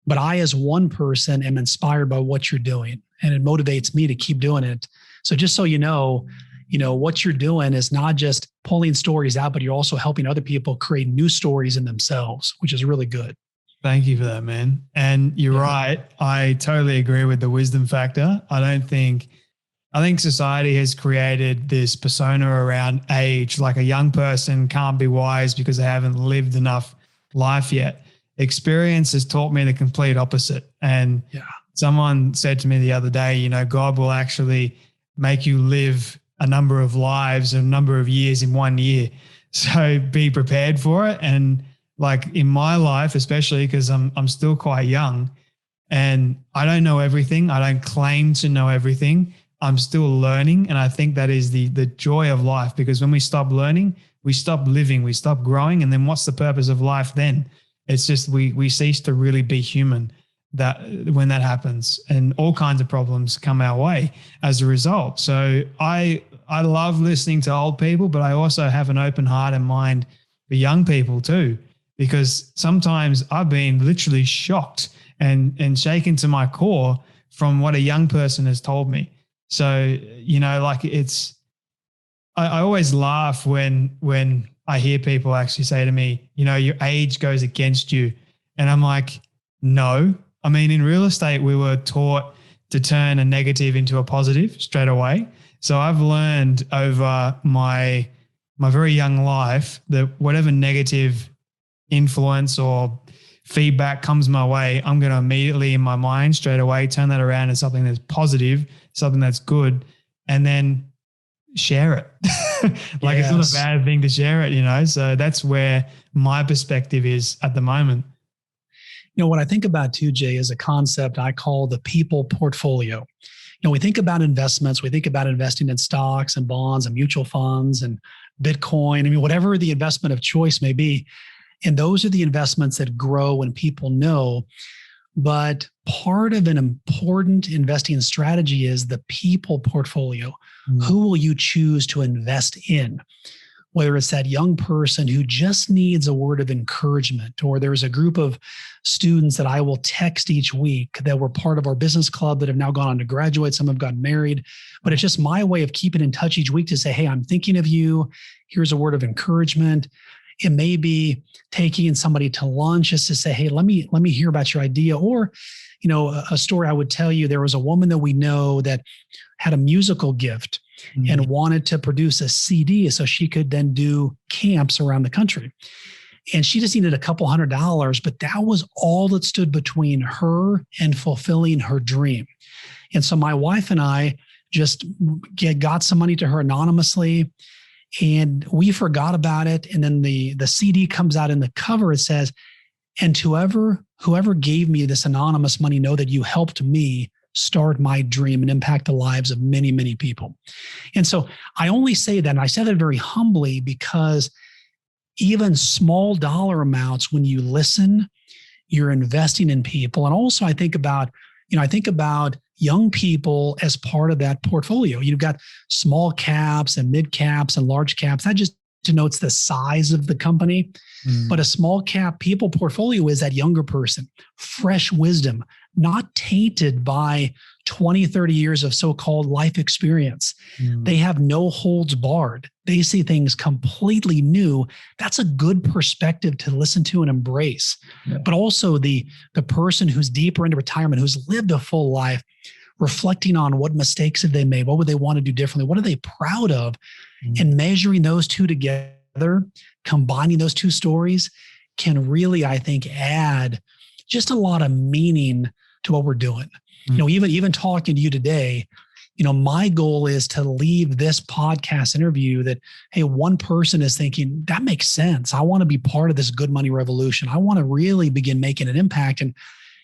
but I, as one person, am inspired by what you're doing, and it motivates me to keep doing it. So just so you know, what you're doing is not just pulling stories out, but you're also helping other people create new stories in themselves, which is really good. Thank you for that, man. And you're right. I totally agree with the wisdom factor. I think society has created this persona around age, like a young person can't be wise because they haven't lived enough life yet. Experience has taught me the complete opposite. And someone said to me the other day, God will actually make you live a number of lives, a number of years in 1 year. So be prepared for it. And like in my life, especially because I'm still quite young and I don't know everything. I don't claim to know everything. I'm still learning. And I think that is the joy of life, because when we stop learning, we stop living, we stop growing. And then what's the purpose of life then? It's just we cease to really be human when that happens, and all kinds of problems come our way as a result. So I love listening to old people, but I also have an open heart and mind for young people too, because sometimes I've been literally shocked and shaken to my core from what a young person has told me. So, I always laugh when I hear people actually say to me, your age goes against you. And I'm like, no. I mean, in real estate, we were taught to turn a negative into a positive straight away. So I've learned over my very young life that whatever negative influence or feedback comes my way, I'm going to immediately in my mind straight away turn that around into something that's positive, something that's good, and then share it. It's not a bad thing to share it, So that's where my perspective is at the moment. What I think about too, Jay, is a concept I call the people portfolio. We think about investments, we think about investing in stocks and bonds and mutual funds and Bitcoin. I mean, whatever the investment of choice may be. And those are the investments that grow when people know. But part of an important investing strategy is the people portfolio. Who will you choose to invest in? Whether it's that young person who just needs a word of encouragement, or there's a group of students that I will text each week that were part of our business club that have now gone on to graduate. Some have gotten married, but it's just my way of keeping in touch each week to say, hey, I'm thinking of you. Here's a word of encouragement. It may be taking somebody to lunch just to say, hey, let me hear about your idea. Or, a story I would tell you, there was a woman that we know that had a musical gift and wanted to produce a CD so she could then do camps around the country. And she just needed a couple $100, but that was all that stood between her and fulfilling her dream. And so my wife and I just got some money to her anonymously, and we forgot about it. And then the CD comes out, in the cover it says, and whoever gave me this anonymous money, know that you helped me start my dream and impact the lives of many, many people. And so I only say that, and I say that very humbly, because even small dollar amounts, when you listen, you're investing in people. And also I think about young people as part of that portfolio. You've got small caps and mid caps and large caps. That just denotes the size of the company. But a small cap people portfolio is that younger person, fresh wisdom, not tainted by 20, 30 years of so-called life experience. They have no holds barred. They see things completely new. That's a good perspective to listen to and embrace. But also the person who's deeper into retirement, who's lived a full life, reflecting on what mistakes have they made, what would they want to do differently, what are they proud of, and measuring those two together, combining those two stories can really, I think, add just a lot of meaning to what we're doing. Even talking to you today, my goal is to leave this podcast interview that, hey, one person is thinking, that makes sense. I want to be part of this good money revolution. I want to really begin making an impact. And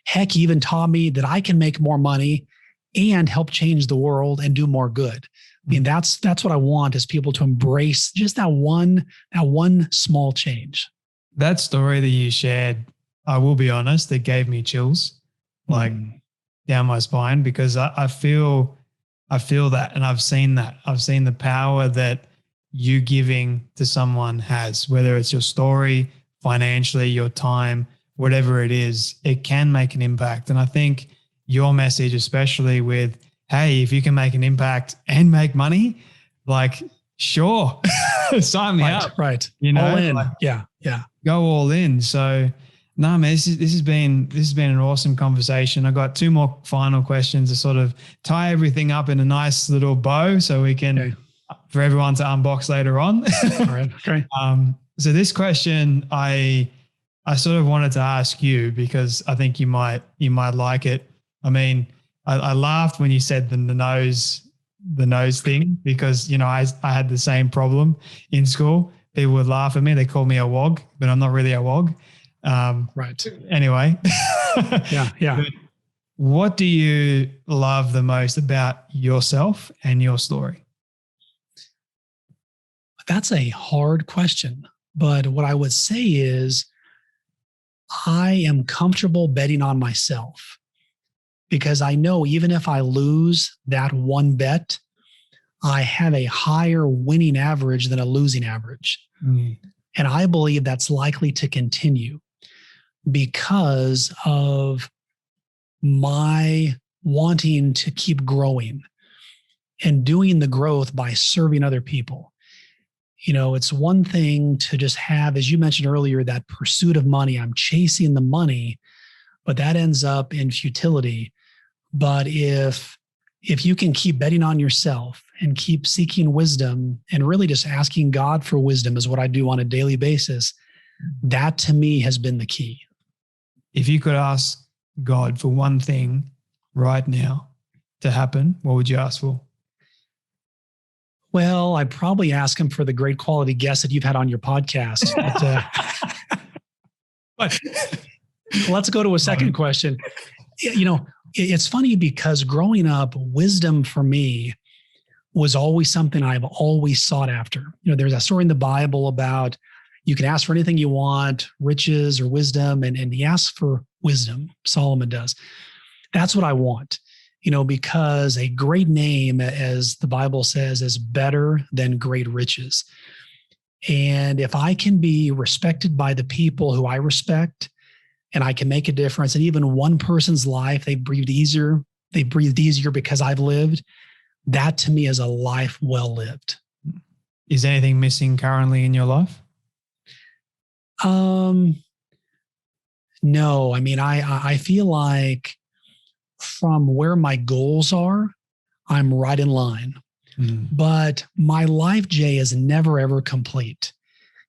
heck, even taught me that I can make more money and help change the world and do more good. I mean, that's what I want, is people to embrace just that one small change. That story that you shared, I will be honest, it gave me chills down my spine, because I feel that, and I've seen that. I've seen the power that you giving to someone has, whether it's your story, financially, your time, whatever it is, it can make an impact. And I think your message, especially with, hey, if you can make an impact and make money, like, sure, sign me Right, up. right. You know, All in. like, Yeah, yeah. go all in. So, no, man, this has been an awesome conversation. I got two more final questions to sort of tie everything up in a nice little bow, so we can for everyone to unbox later on. All right. Okay. So this question I sort of wanted to ask you because I think you might like it. I mean, I laughed when you said the nose thing because, you know, I had the same problem in school. People would laugh at me. They call me a wog, but I'm not really a wog. Right. Anyway. Yeah. Yeah. But what do you love the most about yourself and your story? That's a hard question. But what I would say is I am comfortable betting on myself because I know even if I lose that one bet, I have a higher winning average than a losing average. Mm. And I believe that's likely to continue because of my wanting to keep growing and doing the growth by serving other people. You know, it's one thing to just have, as you mentioned earlier, that pursuit of money. I'm chasing the money, but that ends up in futility. But if you can keep betting on yourself and keep seeking wisdom and really just asking God for wisdom is what I do on a daily basis, that to me has been the key. If you could ask God for one thing right now to happen, what would you ask for? Well, I'd probably ask him for the great quality guests that you've had on your podcast. But let's go to a second question. You know, it's funny because growing up, wisdom for me was always something I've always sought after. You know, there's a story in the Bible about you can ask for anything you want, riches or wisdom, and he asks for wisdom. Solomon does. That's what I want. You know, because a great name, as the Bible says, is better than great riches. And if I can be respected by the people who I respect, and I can make a difference, and even one person's life, they breathed easier because I've lived, that to me is a life well lived. Is anything missing currently in your life? No, I mean, I feel like from where my goals are, I'm right in line. Mm. But my life, Jay, is never, ever complete.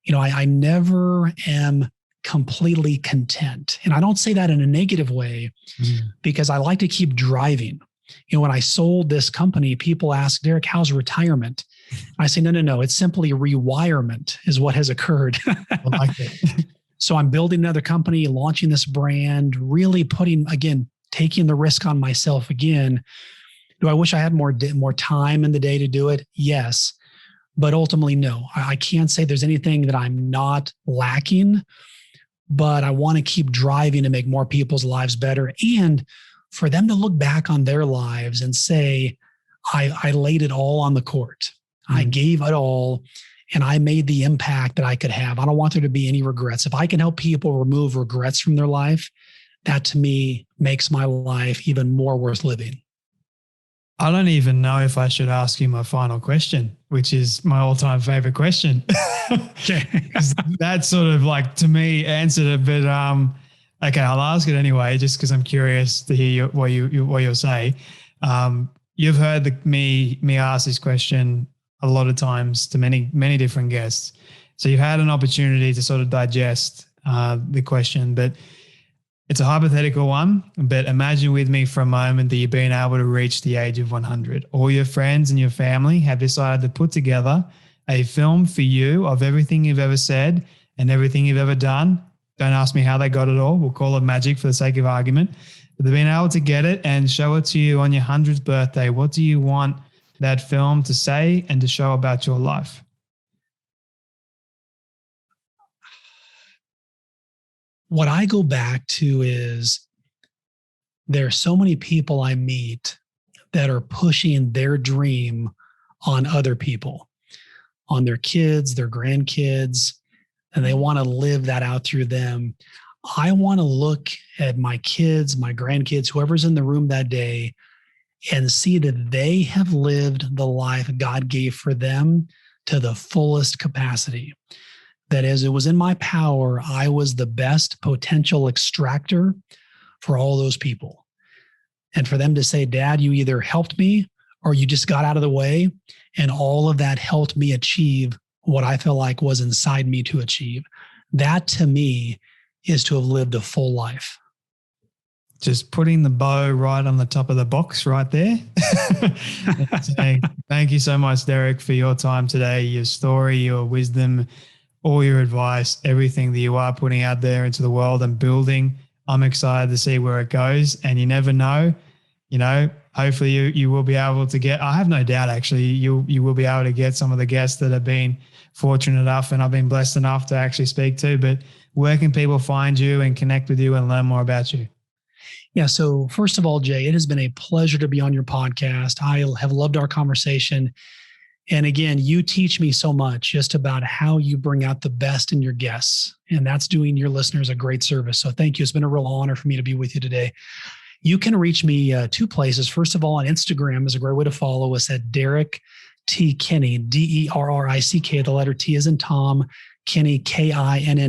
You know, I never am completely content. And I don't say that in a negative way because I like to keep driving. You know, when I sold this company, people ask, Derrick, how's retirement? I say, no. It's simply rewirement is what has occurred. I like it. So I'm building another company, launching this brand, really taking the risk on myself again. Do I wish I had more time in the day to do it? Yes. But ultimately, no. I can't say there's anything that I'm not lacking, but I want to keep driving to make more people's lives better and for them to look back on their lives and say, I laid it all on the court. I gave it all and I made the impact that I could have. I don't want there to be any regrets. If I can help people remove regrets from their life, that to me makes my life even more worth living. I don't even know if I should ask you my final question, which is my all-time favorite question. That sort of like, to me, answered it, but okay, I'll ask it anyway, just because I'm curious to hear what you'll say. You've heard me ask this question a lot of times to many different guests. So you've had an opportunity to sort of digest the question, but it's a hypothetical one. But imagine with me for a moment that you've been able to reach the age of 100. All your friends and your family have decided to put together a film for you of everything you've ever said and everything you've ever done. Don't ask me how they got it all. We'll call it magic for the sake of argument. But they've been able to get it and show it to you on your 100th birthday. What do you want that film to say and to show about your life? What I go back to is there are so many people I meet that are pushing their dream on other people, on their kids, their grandkids, and they want to live that out through them. I want to look at my kids, my grandkids, whoever's in the room that day, and see that they have lived the life God gave for them to the fullest capacity. That as it was in my power, I was the best potential extractor for all those people. And for them to say, Dad, you either helped me or you just got out of the way. And all of that helped me achieve what I felt like was inside me to achieve. That to me is to have lived a full life. Just putting the bow right on the top of the box right there. Thank you so much, Derrick, for your time today, your story, your wisdom, all your advice, everything that you are putting out there into the world and building. I'm excited to see where it goes. And you never know, hopefully you will be able to get, I have no doubt actually, you will be able to get some of the guests that have been fortunate enough and I've been blessed enough to actually speak to. But where can people find you and connect with you and learn more about you? Yeah. So first of all, Jay, it has been a pleasure to be on your podcast. I have loved our conversation. And again, you teach me so much just about how you bring out the best in your guests. And that's doing your listeners a great service. So thank you. It's been a real honor for me to be with you today. You can reach me two places. First of all, on Instagram is a great way to follow us at Derrick T. Kinney, Derrick. The letter T is in Tom, Kinney, Kinney. And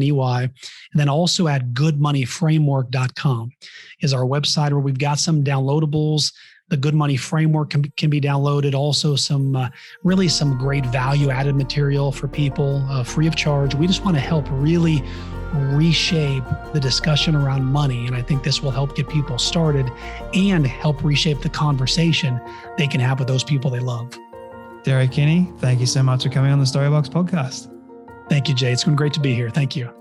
then also at goodmoneyframework.com is our website where we've got some downloadables. The Good Money Framework can be downloaded. Also some great value added material for people free of charge. We just want to help really reshape the discussion around money. And I think this will help get people started and help reshape the conversation they can have with those people they love. Derrick Kinney, thank you so much for coming on the Storybox podcast. Thank you, Jay. It's been great to be here. Thank you.